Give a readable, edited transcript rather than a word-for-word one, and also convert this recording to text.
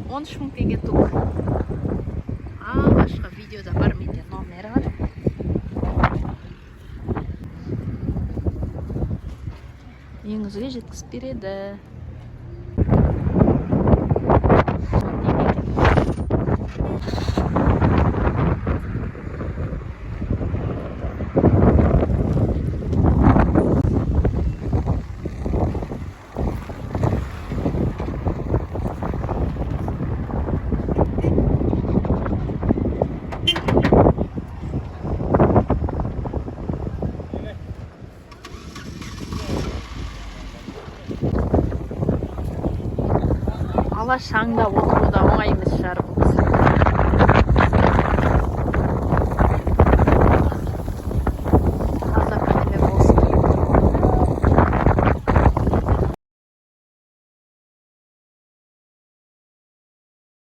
13 мың теңге тук. Башка видеода бар менде номери бар. Үйүңүзгө жеткизип береді. Ала шаңдап отыруу да оңай эмес шығар.